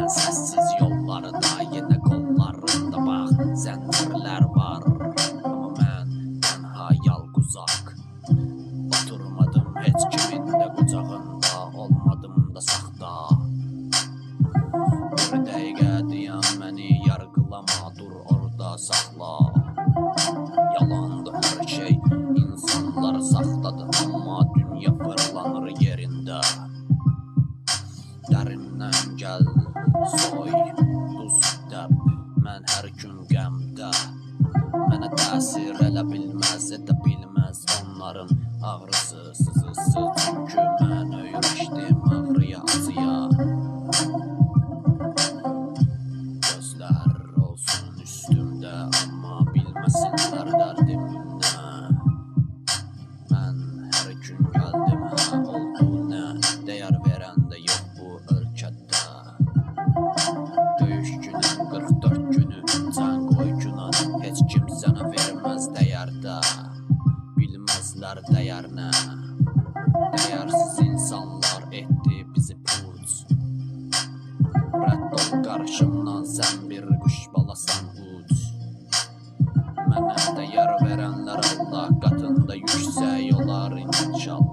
sessiz yollarda, yine kollarında bak zincirler var. Ama ben yalguzak, oturmadım hiç kimin de kucağında, olmadım da saxta. Bir dəqiqə deyən məni yargılama, dur orada saxla. Yalandı her şey, insanlar saxtadır, amma dünya fırlanır yerində. Dərindən gəl, soy, duz dəb, mən hər gün qəmdə. Mənə təsir elə bilməz, edə bilməz onların ağrısı, sızısı. Çünki mən öyrəşdim ağrıya, acıya. Gözlər olsun üstümdə, amma bilməsinlər dərdim nə. Mən hər gün gəldim, hə oldu nə, dəyər verən də yox bu ölkədə. Döyüş günün 44 günü, can qoy günə, heç kim sənə verməz dəyərdə. Bilməzlər dəyər nə, dəyərsiz insanlar etdi bizi puç. Rədd ol qarşımdan, sən bir quş balasan uç. Mənə dəyər verənlər Allah qatında yüksək olar inşallah.